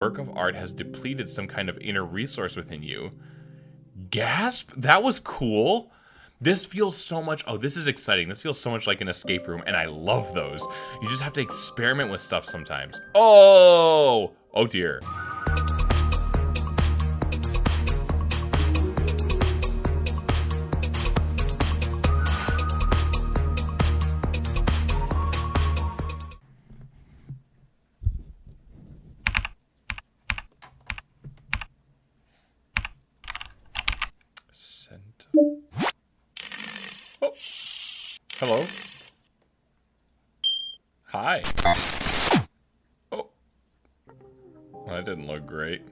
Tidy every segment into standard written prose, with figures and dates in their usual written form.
Work of art has depleted some kind of inner resource within you. Gasp! That was cool. This feels so much... Oh, this is exciting. This feels so much like an escape room, and I love those. You just have to experiment with stuff sometimes. Oh! Oh, dear. Centum. Oh. Hello. Hi. Oh. Well, that didn't look great.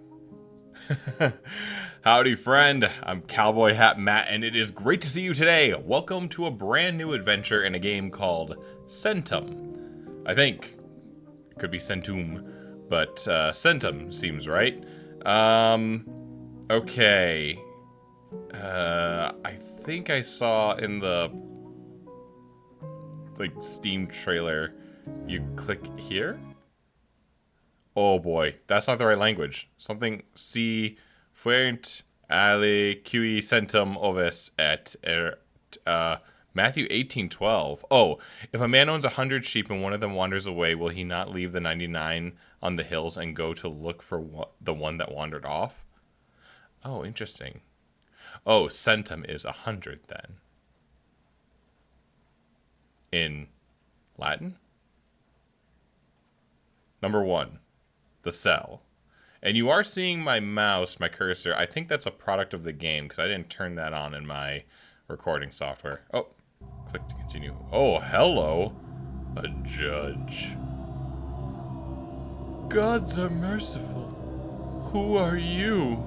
Howdy, friend. I'm CowboyHatMatt, and it is great to see you today. Welcome to a brand new adventure in a game called Centum. I think it could be Centum, but Centum seems right. Okay. I think I saw in the Steam trailer, you click here? Oh boy, that's not the right language. Something si fuent ali qui centum ovis et Matthew 18:12. Oh, if a man owns 100 sheep and one of them wanders away, will he not leave the 99 on the hills and go to look for the one that wandered off? Oh, interesting. Oh, centum is 100 then. In Latin? Number 1, the cell. And you are seeing my mouse, my cursor. I think that's a product of the game because I didn't turn that on in my recording software. Oh, click to continue. Oh, hello. A judge. Gods are merciful. Who are you?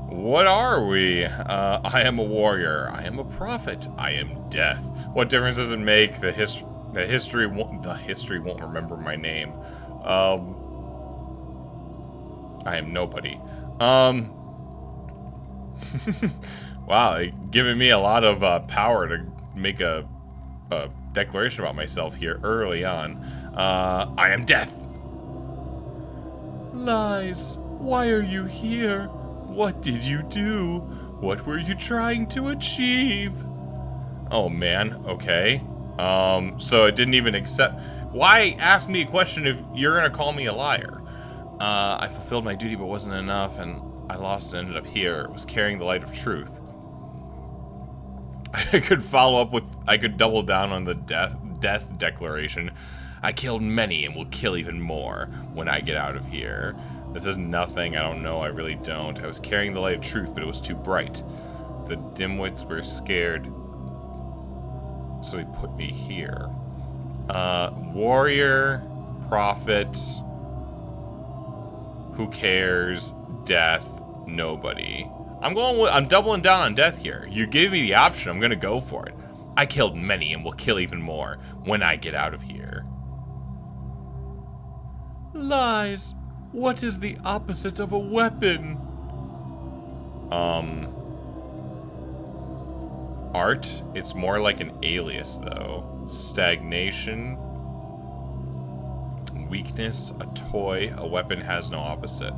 What are we? I am a warrior. I am a prophet. I am death. What difference does it make? The history won't remember my name. I am nobody. Wow, giving me a lot of power to make a declaration about myself here early on. I am death. Lies. Why are you here? What did you do? What were you trying to achieve? Oh man, okay. So it didn't even accept. Why ask me a question if you're gonna call me a liar? I fulfilled my duty but wasn't enough, and I lost and ended up here. It was carrying the light of truth. I could follow up with, I could double down on the death declaration. I killed many and will kill even more when I get out of here. This is nothing, I don't know, I really don't. I was carrying the light of truth, but it was too bright. The dimwits were scared, so they put me here. Warrior, prophet, who cares, death, nobody. I'm doubling down on death here. You gave me the option, I'm gonna go for it. I killed many and will kill even more when I get out of here. Lies. What is the opposite of a weapon? Art? It's more like an alias, though. Stagnation. Weakness. A toy. A weapon has no opposite.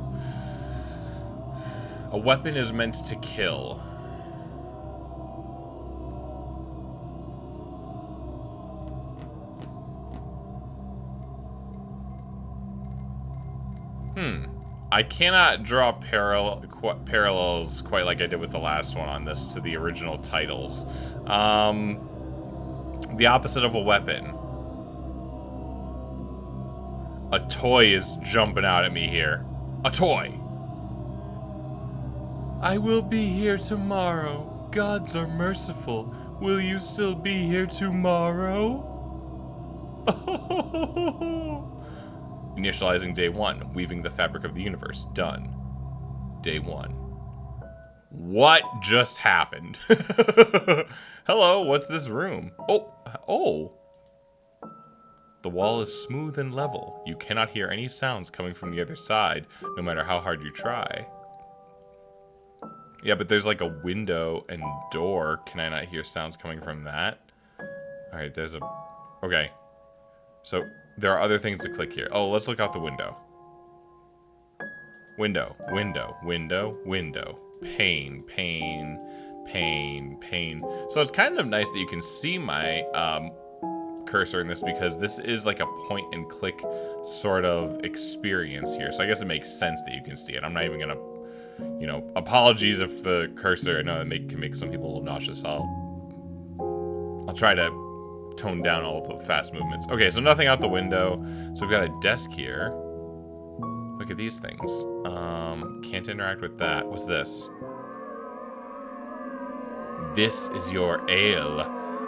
A weapon is meant to kill. I cannot draw parallels quite like I did with the last one on this to the original titles. The opposite of a weapon. A toy is jumping out at me here. A toy! I will be here tomorrow. Gods are merciful. Will you still be here tomorrow? Initializing day 1. Weaving the fabric of the universe. Done. Day 1. What just happened? Hello, what's this room? Oh. The wall is smooth and level. You cannot hear any sounds coming from the other side, no matter how hard you try. Yeah, but there's like a window and door. Can I not hear sounds coming from that? Alright, there's a... Okay. So, There are other things to click here. Oh, let's look out the window. Window, window, window, window. Pane, pane, pane, pane. So it's kind of nice that you can see my cursor in this, because this is like a point and click sort of experience here. So I guess it makes sense that you can see it. I'm not even gonna, you know, apologies if the cursor, I know it can make some people a little nauseous. I'll try to tone down all the fast movements. Okay, so nothing out the window. So we've got a desk here. Look at these things. Can't interact with that. What's this? This is your ale.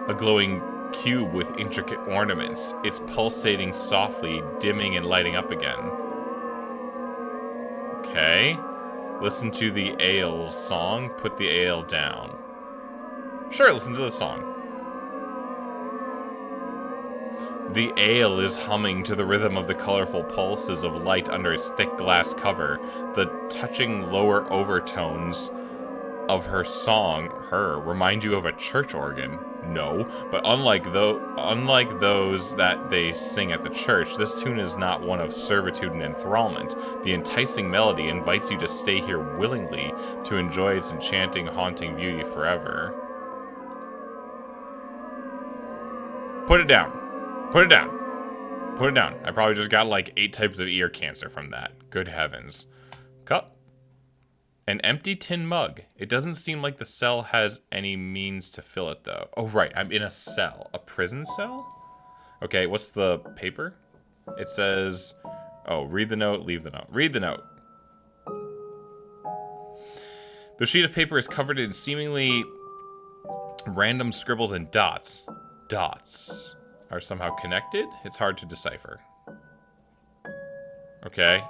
A glowing cube with intricate ornaments. It's pulsating softly, dimming and lighting up again. Okay. Listen to the ale's song. Put the ale down. Sure, listen to the song. The ale is humming to the rhythm of the colorful pulses of light under its thick glass cover. The touching lower overtones of her song, remind you of a church organ. No, but unlike those that they sing at the church, this tune is not one of servitude and enthrallment. The enticing melody invites you to stay here willingly to enjoy its enchanting, haunting beauty forever. Put it down. Put it down. Put it down. I probably just got like 8 types of ear cancer from that. Good heavens. Cut. An empty tin mug. It doesn't seem like the cell has any means to fill it, though. Oh, right. I'm in a cell. A prison cell? Okay, what's the paper? It says... Oh, read the note, leave the note. Read the note. The sheet of paper is covered in seemingly random scribbles and dots. Dots are somehow connected? It's hard to decipher. Okay.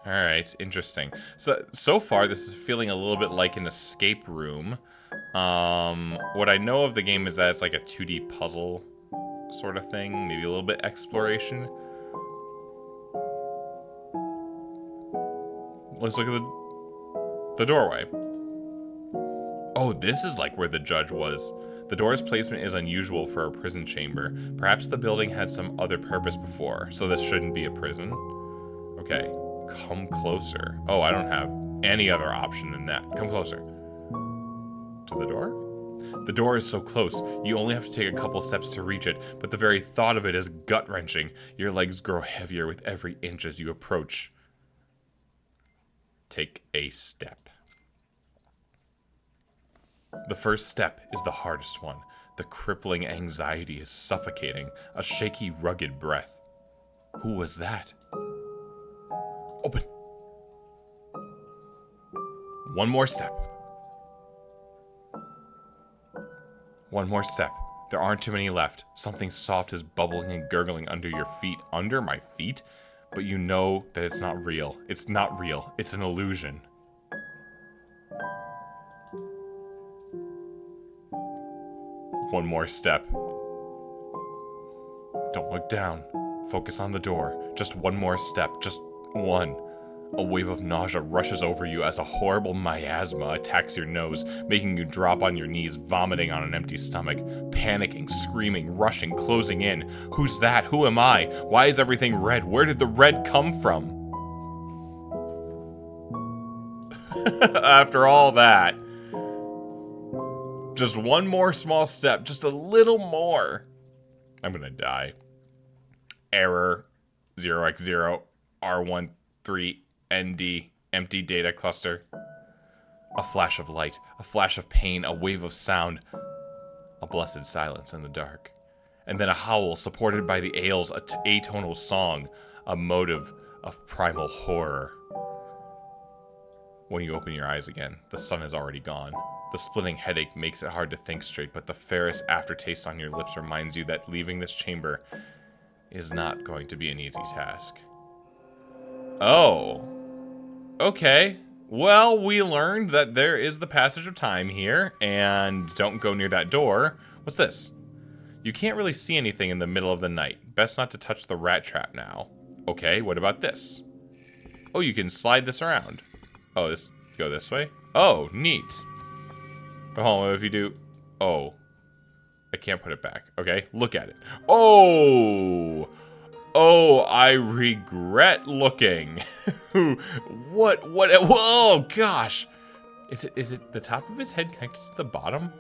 Alright, interesting. So far, this is feeling a little bit like an escape room. What I know of the game is that it's like a 2D puzzle sort of thing. Maybe a little bit exploration. Let's look at the doorway. Oh, this is like where the judge was. The door's placement is unusual for a prison chamber. Perhaps the building had some other purpose before, so this shouldn't be a prison. Okay, come closer. Oh, I don't have any other option than that. Come closer. To the door? The door is so close, you only have to take a couple steps to reach it, but the very thought of it is gut-wrenching. Your legs grow heavier with every inch as you approach. Take a step. The first step is the hardest one. The crippling anxiety is suffocating. A shaky, rugged breath. Who was that? Open. One more step. One more step. There aren't too many left. Something soft is bubbling and gurgling under your feet. Under my feet? But you know that it's not real. It's not real. It's an illusion. One more step. Don't look down. Focus on the door. Just one more step. Just one. A wave of nausea rushes over you as a horrible miasma attacks your nose, making you drop on your knees, vomiting on an empty stomach, panicking, screaming, rushing, closing in. Who's that? Who am I? Why is everything red? Where did the red come from? After all that, just one more small step, just a little more. I'm gonna die. Error 0x0 R13 ND empty data cluster. A flash of light, a flash of pain, a wave of sound, a blessed silence in the dark. And then a howl supported by the ale's atonal song, a motive of primal horror. When you open your eyes again, the sun is already gone. The splitting headache makes it hard to think straight, but the ferrous aftertaste on your lips reminds you that leaving this chamber is not going to be an easy task. Oh. Okay. Well, we learned that there is the passage of time here, and don't go near that door. What's this? You can't really see anything in the middle of the night. Best not to touch the rat trap now. Okay, what about this? Oh, you can slide this around. Oh, this go this way? Oh, neat. But hold on, what if you do... Oh. I can't put it back. Okay, look at it. Oh! Oh, I regret looking. What? Oh, gosh. Is it the top of his head connected to the bottom?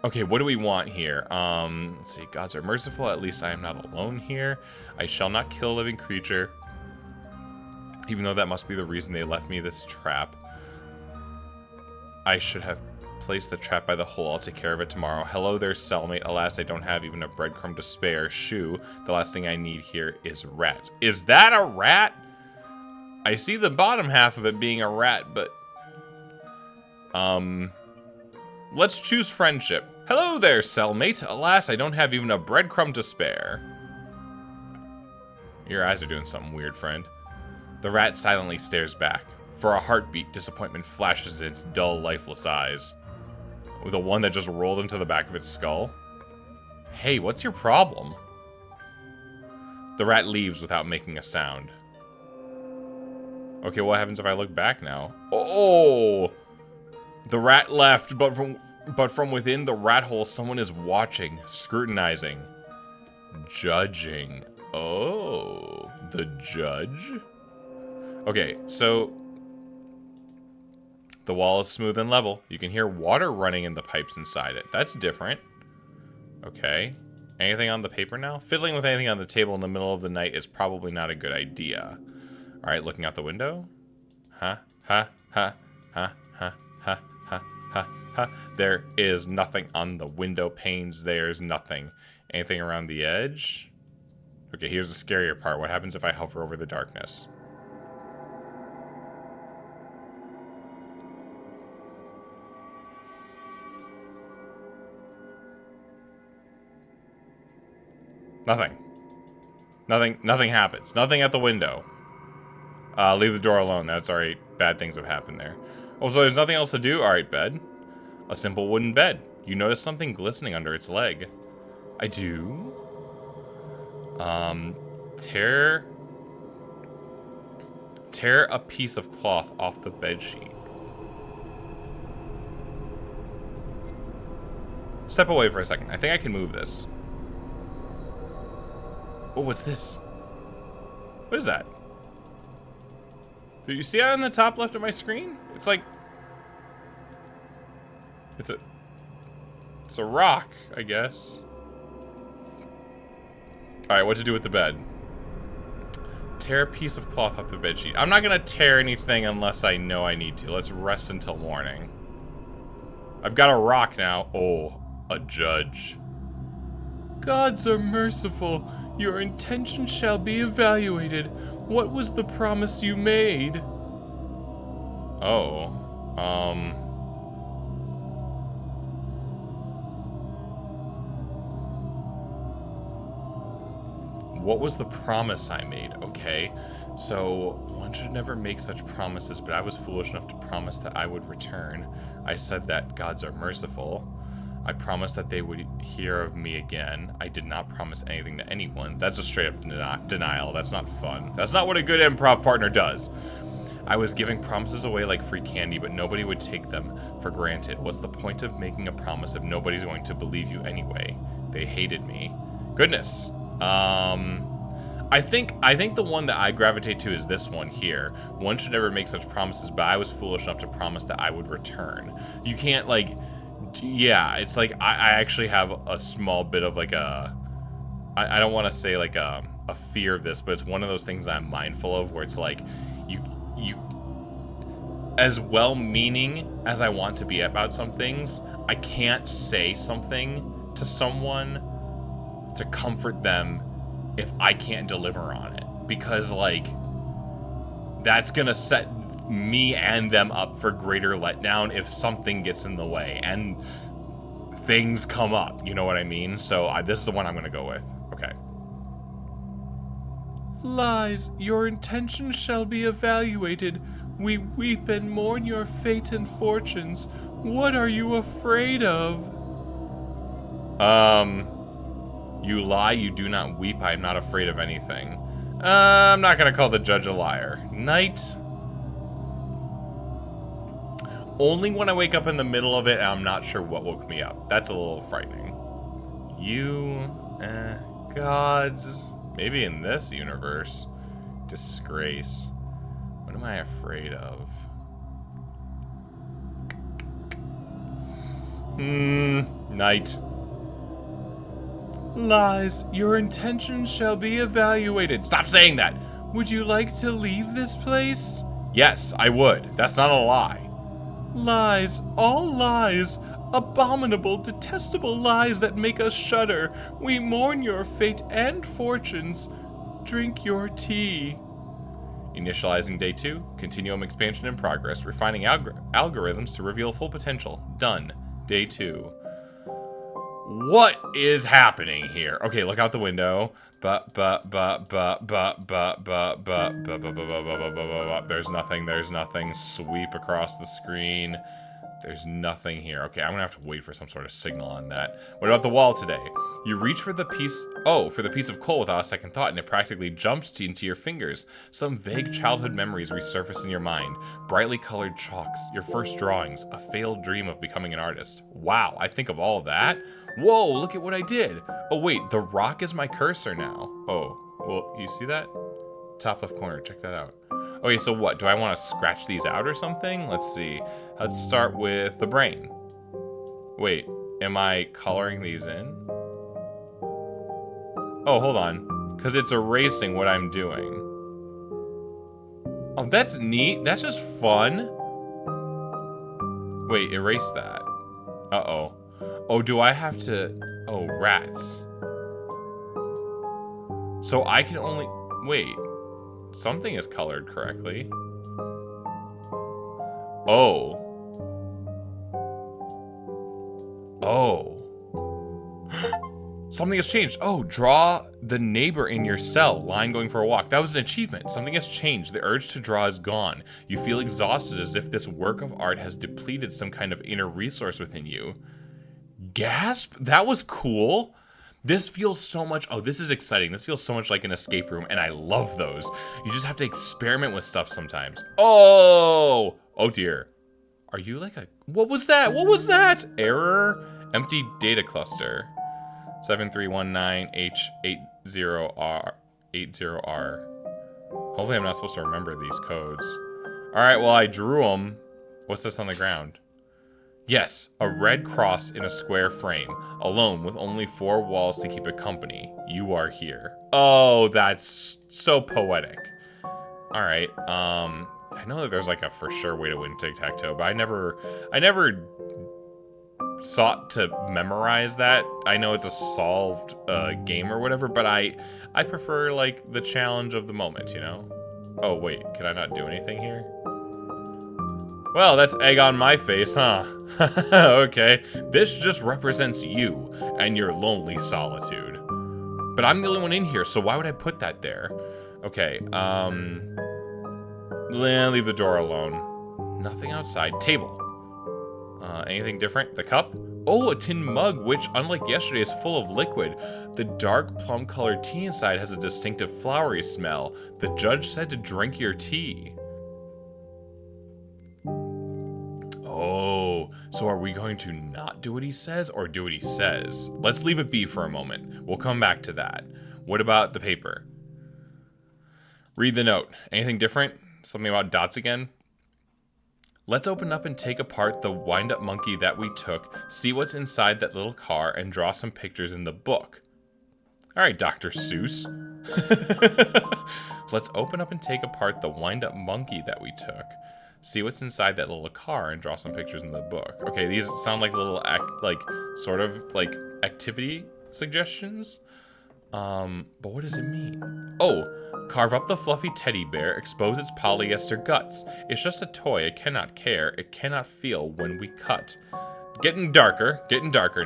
Okay, what do we want here? Let's see. Gods are merciful. At least I am not alone here. I shall not kill a living creature. Even though that must be the reason they left me this trap. I should have placed the trap by the hole. I'll take care of it tomorrow. Hello there, cellmate. Alas, I don't have even a breadcrumb to spare. Shoo. The last thing I need here is rat. Is that a rat? I see the bottom half of it being a rat, but... let's choose friendship. Hello there, cellmate. Alas, I don't have even a breadcrumb to spare. Your eyes are doing something weird, friend. The rat silently stares back. For a heartbeat, disappointment flashes in its dull, lifeless eyes. With the one that just rolled into the back of its skull. Hey, what's your problem? The rat leaves without making a sound. Okay, what happens if I look back now? Oh! The rat left, but from within the rat hole, someone is watching, scrutinizing, judging. Oh, the judge? Okay, so the wall is smooth and level. You can hear water running in the pipes inside it. That's different. Okay. Anything on the paper now? Fiddling with anything on the table in the middle of the night is probably not a good idea. All right, looking out the window. Huh? There is nothing on the window panes. There's nothing. Anything around the edge? Okay, here's the scarier part. What happens if I hover over the darkness? Nothing happens. Nothing at the window. Leave the door alone. That's alright. Bad things have happened there. Oh, so there's nothing else to do? Alright, bed. A simple wooden bed. You notice something glistening under its leg. I do. Tear a piece of cloth off the bedsheet. Step away for a second. I think I can move this. Oh, what's this? What is that? Do you see that on the top left of my screen? It's like... It's a rock, I guess. Alright, what to do with the bed? Tear a piece of cloth off the bedsheet. I'm not gonna tear anything unless I know I need to. Let's rest until morning. I've got a rock now. Oh, a judge. Gods are merciful. Your intentions shall be evaluated. What was the promise you made? Oh, what was the promise I made? Okay, so one should never make such promises, but I was foolish enough to promise that I would return. I said that gods are merciful. I promised that they would hear of me again. I did not promise anything to anyone. That's a straight up denial. That's not fun. That's not what a good improv partner does. I was giving promises away like free candy, but nobody would take them for granted. What's the point of making a promise if nobody's going to believe you anyway? They hated me. Goodness. I think the one that I gravitate to is this one here. One should never make such promises, but I was foolish enough to promise that I would return. You can't, like... Yeah, it's like, I actually have a small bit of, like, a... I don't want to say, like, a fear of this, but it's one of those things that I'm mindful of, where it's like, you as well-meaning as I want to be about some things, I can't say something to someone to comfort them if I can't deliver on it. Because, like, that's gonna set me and them up for greater letdown if something gets in the way and things come up, you know what I mean? So this is the one I'm gonna go with. Okay. Lies, your intentions shall be evaluated. We weep and mourn your fate and fortunes. What are you afraid of? You lie, you do not weep. I am not afraid of anything. I'm not gonna call the judge a liar. Night. Only when I wake up in the middle of it and I'm not sure what woke me up. That's a little frightening. You, gods, Maybe in this universe. Disgrace. What am I afraid of? Night. Lies. Your intentions shall be evaluated. Stop saying that. Would you like to leave this place? Yes, I would. That's not a lie. Lies. All lies. Abominable, detestable lies that make us shudder. We mourn your fate and fortunes. Drink your tea. Initializing day 2. Continuum expansion in progress. Refining algorithms to reveal full potential. Done. Day 2. What is happening here? Okay, look out the window. There's nothing. Sweep across the screen. There's nothing here. Okay, I'm gonna have to wait for some sort of signal on that. What about the wall today? You reach for the piece of coal without a second thought, and it practically jumps into your fingers. Some vague childhood memories resurface in your mind. Brightly colored chalks, your first drawings, a failed dream of becoming an artist. Wow, I think of all of that. Whoa, look at what I did. Oh wait, the rock is my cursor now. Oh, well, you see that? Top left corner, check that out. Okay, so what? Do I want to scratch these out or something? Let's see. Let's start with the brain. Wait, am I coloring these in? Oh, hold on. Because it's erasing what I'm doing. Oh, that's neat. That's just fun. Wait, erase that. Uh-oh. Oh, do I have to... Oh, rats. So I can only... Wait. Something is colored correctly. Oh. Oh. Something has changed. Oh, draw the neighbor in your cell. Line going for a walk. That was an achievement. Something has changed. The urge to draw is gone. You feel exhausted as if this work of art has depleted some kind of inner resource within you. Gasp? That was cool. This feels so much... Oh, this is exciting. This feels so much like an escape room, and I love those. You just have to experiment with stuff sometimes. Oh! Oh, dear. Are you like a... What was that? What was that? Error? Empty data cluster. 7319H80R. 80R. Hopefully I'm not supposed to remember these codes. Alright, well, I drew them. What's this on the ground? Yes, a red cross in a square frame, alone with only 4 walls to keep it company. You are here. Oh, that's so poetic. All right. I know that there's like a for sure way to win tic-tac-toe, but I never sought to memorize that. I know it's a solved game or whatever, but I prefer like the challenge of the moment, you know? Oh wait, can I not do anything here? Well, that's egg on my face, huh? Okay, this just represents you and your lonely solitude. But I'm the only one in here, so why would I put that there? Okay, leave the door alone. Nothing outside. Table. Anything different? The cup? Oh, a tin mug, which, unlike yesterday, is full of liquid. The dark plum-colored tea inside has a distinctive flowery smell. The judge said to drink your tea. Oh, so are we going to not do what he says or do what he says? Let's leave it be for a moment. We'll come back to that. What about the paper? Read the note. Anything different? Something about dots again? Let's open up and take apart the wind-up monkey that we took, see what's inside that little car, and draw some pictures in the book. All right, Dr. Seuss. Let's open up and take apart the wind-up monkey that we took. See what's inside that little car and draw some pictures in the book. Okay, these sound like little sort of activity suggestions. But what does it mean? Oh, carve up the fluffy teddy bear, expose its polyester guts. It's just a toy, it cannot care, it cannot feel when we cut. Getting darker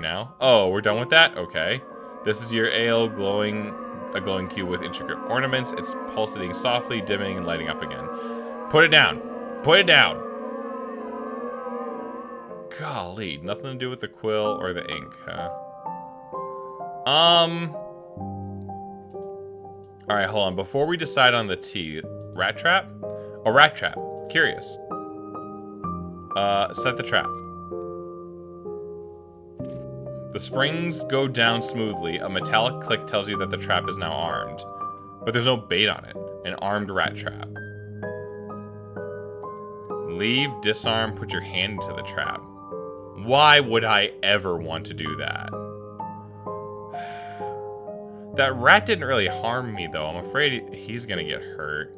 now. Oh, we're done with that? Okay. This is your ale a glowing cube with intricate ornaments. It's pulsating softly, dimming and lighting up again. Put it down. Put it down. Golly, nothing to do with the quill or the ink, huh? Alright, hold on. Before we decide on the tea, rat trap? Oh, rat trap. Curious. Set the trap. The springs go down smoothly. A metallic click tells you that the trap is now armed. But there's no bait on it. An armed rat trap. Leave, disarm, put your hand into the trap. Why would I ever want to do that? That rat didn't really harm me, though. I'm afraid he's gonna get hurt.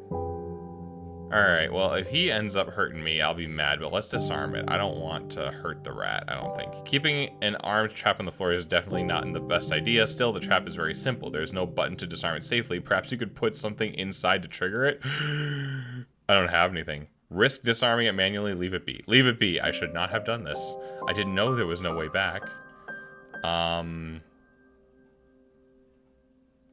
Alright, well, if he ends up hurting me, I'll be mad, but let's disarm it. I don't want to hurt the rat, I don't think. Keeping an armed trap on the floor is definitely not the best idea. Still, the trap is very simple. There's no button to disarm it safely. Perhaps you could put something inside to trigger it? I don't have anything. Risk disarming it manually, leave it be. Leave it be. I should not have done this. I didn't know there was no way back.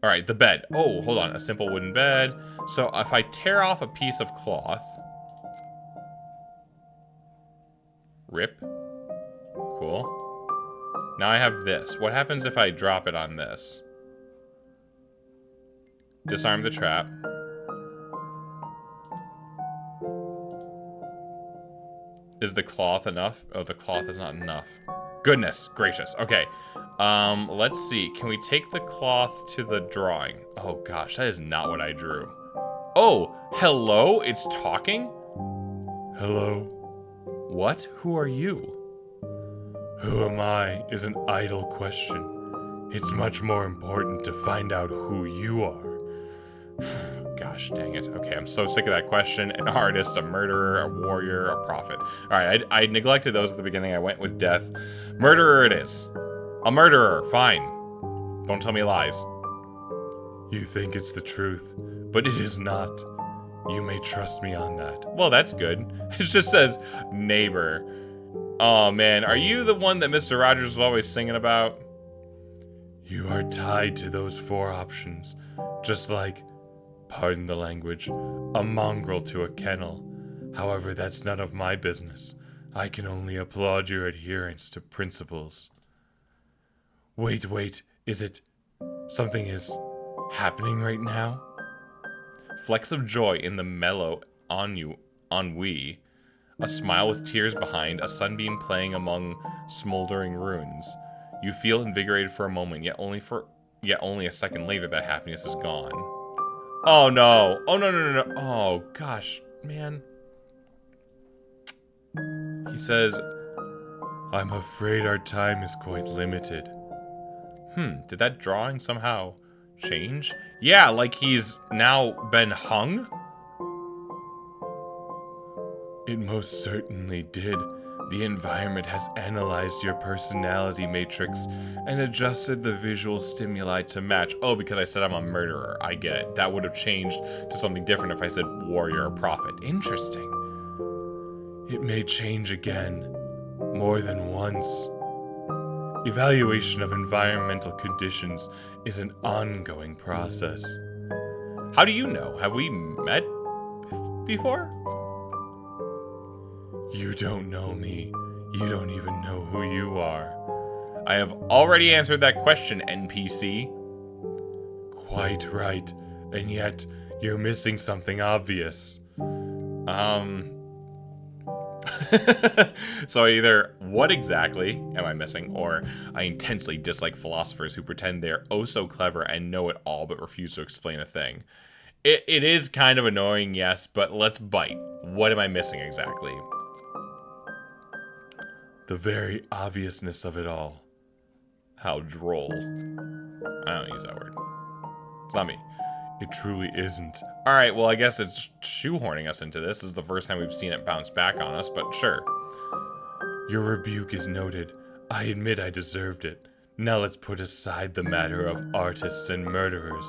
Alright, the bed. Oh, hold on. A simple wooden bed. So if I tear off a piece of cloth. Rip. Cool. Now I have this. What happens if I drop it on this? Disarm the trap. Is the cloth enough? Oh, the cloth is not enough. Goodness gracious. Okay. Let's see. Can we take the cloth to the drawing? Oh gosh, that is not what I drew. Oh, hello? It's talking? Hello. What? Who are you? Who am I is an idle question. It's much more important to find out who you are. Gosh dang it. Okay, I'm so sick of that question. An artist, a murderer, a warrior, a prophet. Alright, I neglected those at the beginning. I went with death. Murderer it is. A murderer, fine. Don't tell me lies. You think it's the truth, but it is not. You may trust me on that. Well, that's good. It just says neighbor. Oh man, are you the one that Mr. Rogers was always singing about? You are tied to those 4 options, just like, pardon the language, a mongrel to a kennel. However, that's none of my business. I can only applaud your adherence to principles. Wait, is it... something is happening right now? Flecks of joy in the mellow ennui. A smile with tears behind, a sunbeam playing among smoldering ruins. You feel invigorated for a moment, yet only a second later that happiness is gone. Oh no! Oh no. Oh gosh, man. He says, I'm afraid our time is quite limited. Did that drawing somehow change? Yeah, like he's now been hung? It most certainly did. The environment has analyzed your personality matrix and adjusted the visual stimuli to match. Oh, because I said I'm a murderer. I get it. That would have changed to something different if I said warrior or prophet. Interesting. It may change again. More than once. Evaluation of environmental conditions is an ongoing process. How do you know? Have we met before? You don't know me. You don't even know who you are. I have already answered that question, NPC. Quite right. And yet, you're missing something obvious. So either what exactly am I missing, or I intensely dislike philosophers who pretend they're oh so clever and know it all but refuse to explain a thing. It is kind of annoying, yes, but let's bite. What am I missing exactly? The very obviousness of it all. How droll. I don't use that word. It's not me. It truly isn't. Alright, well I guess it's shoehorning us into this. This is the first time we've seen it bounce back on us, but sure. Your rebuke is noted. I admit I deserved it. Now let's put aside the matter of artists and murderers.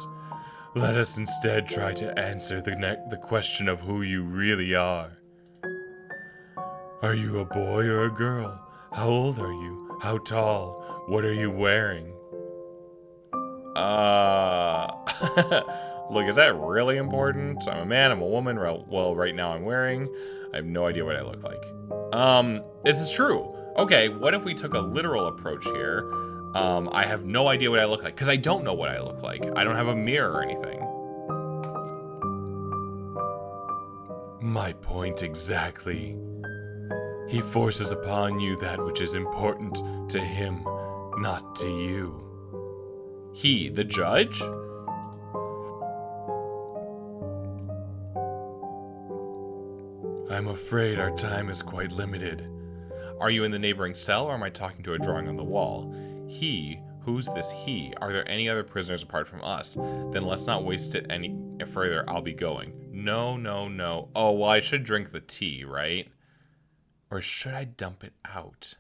Let us instead try to answer the question of who you really are. Are you a boy or a girl? How old are you? How tall? What are you wearing? Look, is that really important? I'm a man, I'm a woman. Well, right now I'm wearing. I have no idea what I look like. This is true. Okay, what if we took a literal approach here? I have no idea what I look like, because I don't know what I look like. I don't have a mirror or anything. My point exactly. He forces upon you that which is important to him, not to you. He, the judge? I'm afraid our time is quite limited. Are you in the neighboring cell, or am I talking to a drawing on the wall? He. Who's this he? Are there any other prisoners apart from us? Then let's not waste it any further. I'll be going. No, no, no. Oh, well, I should drink the tea, right? Or should I dump it out?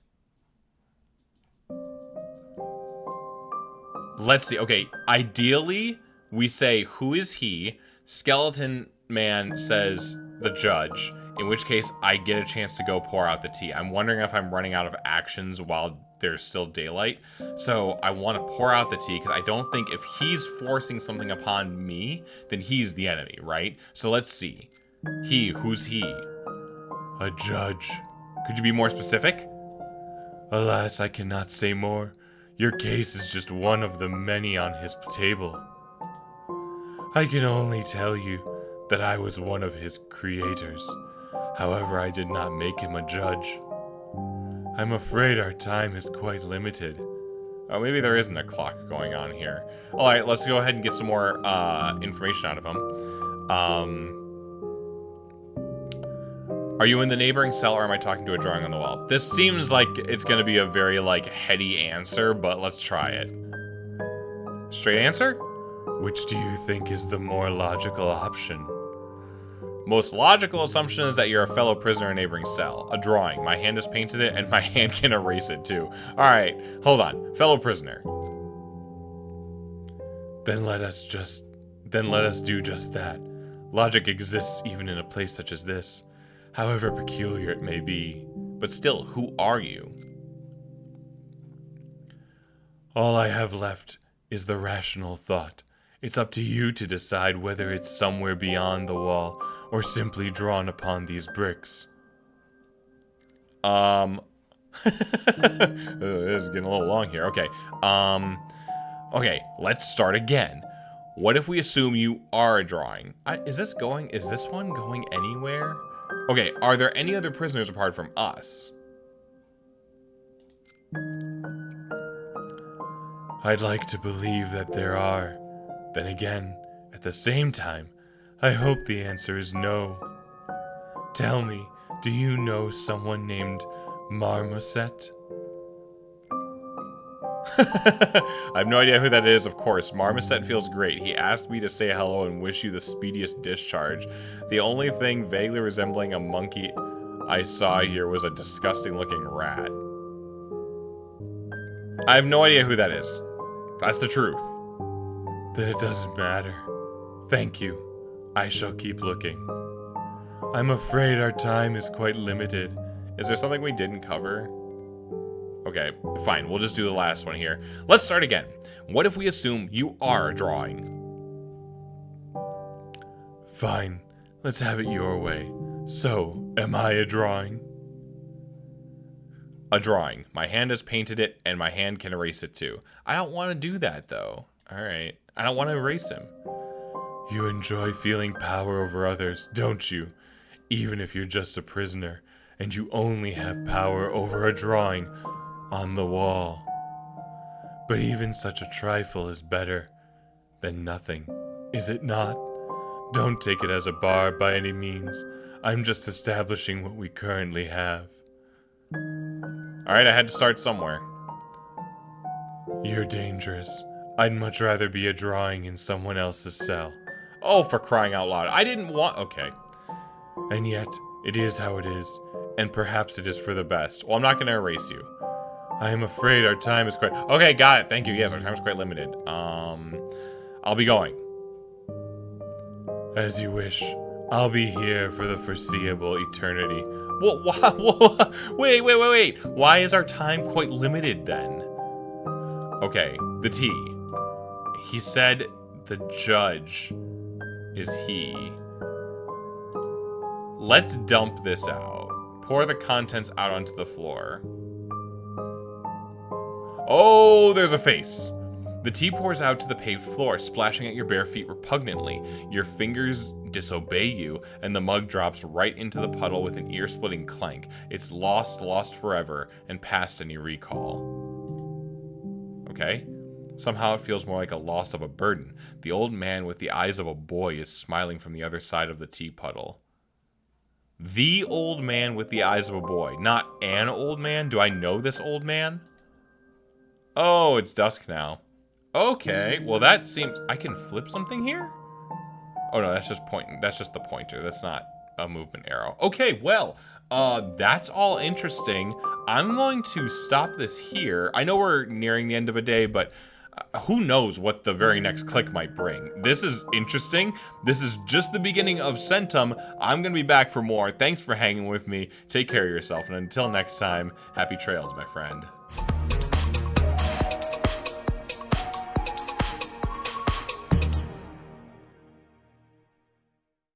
Let's see. Okay, ideally, we say, who is he? Skeleton Man says the judge, in which case I get a chance to go pour out the tea. I'm wondering if I'm running out of actions while there's still daylight. So I want to pour out the tea because I don't think if he's forcing something upon me, then he's the enemy, right? So let's see. He, who's he? A judge. Could you be more specific? Alas, I cannot say more. Your case is just one of the many on his table. I can only tell you that I was one of his creators. However, I did not make him a judge. I'm afraid our time is quite limited. Oh, maybe there isn't a clock going on here. Alright, let's go ahead and get some more information out of him. Are you in the neighboring cell, or am I talking to a drawing on the wall? This seems like it's going to be a very, heady answer, but let's try it. Straight answer? Which do you think is the more logical option? Most logical assumption is that you're a fellow prisoner in a neighboring cell. A drawing. My hand has painted it, and my hand can erase it, too. Alright, hold on. Fellow prisoner. Then let us do just that. Logic exists even in a place such as this. However peculiar it may be. But still, who are you? All I have left is the rational thought. It's up to you to decide whether it's somewhere beyond the wall or simply drawn upon these bricks. This is getting a little long here. Okay. Okay, let's start again. What if we assume you are a drawing? Is this one going anywhere? Okay, are there any other prisoners apart from us? I'd like to believe that there are. Then again, at the same time, I hope the answer is no. Tell me, do you know someone named Marmoset? I have no idea who that is, of course. Marmoset feels great. He asked me to say hello and wish you the speediest discharge. The only thing vaguely resembling a monkey I saw here was a disgusting looking rat. I have no idea who that is. That's the truth. Then it doesn't matter. Thank you. I shall keep looking. I'm afraid our time is quite limited. Is there something we didn't cover? Okay, fine. We'll just do the last one here. Let's start again. What if we assume you are a drawing? Fine. Let's have it your way. So, am I a drawing? A drawing. My hand has painted it, and my hand can erase it too. I don't want to do that, though. Alright. I don't want to erase him. You enjoy feeling power over others, don't you? Even if you're just a prisoner, and you only have power over a drawing on the wall. But even such a trifle is better than nothing, is it not? Don't take it as a bar by any means. I'm just establishing what we currently have. Alright, I had to start somewhere. You're dangerous. I'd much rather be a drawing in someone else's cell. Oh, for crying out loud. I didn't want... Okay. And yet, it is how it is. And perhaps it is for the best. Well, I'm not going to erase you. I am afraid our time is quite... Okay, got it. Thank you. Yes, our time is quite limited. I'll be going. As you wish. I'll be here for the foreseeable eternity. Well, wait. Why is our time quite limited then? Okay, the tea. He said the judge is he. Let's dump this out. Pour the contents out onto the floor. Oh, there's a face. The tea pours out to the paved floor, splashing at your bare feet repugnantly. Your fingers disobey you, and the mug drops right into the puddle with an ear-splitting clank. It's lost forever, and past any recall. Okay? Somehow it feels more like a loss of a burden. The old man with the eyes of a boy is smiling from the other side of the tea puddle. The old man with the eyes of a boy. Not an old man. Do I know this old man? Oh, it's dusk now. Okay, well that seems... I can flip something here? Oh no, that's just pointing. That's just the pointer. That's not a movement arrow. Okay, well, that's all interesting. I'm going to stop this here. I know we're nearing the end of a day, but who knows what the very next click might bring. This is interesting. This is just the beginning of Centum. I'm going to be back for more. Thanks for hanging with me. Take care of yourself, and until next time, happy trails, my friend.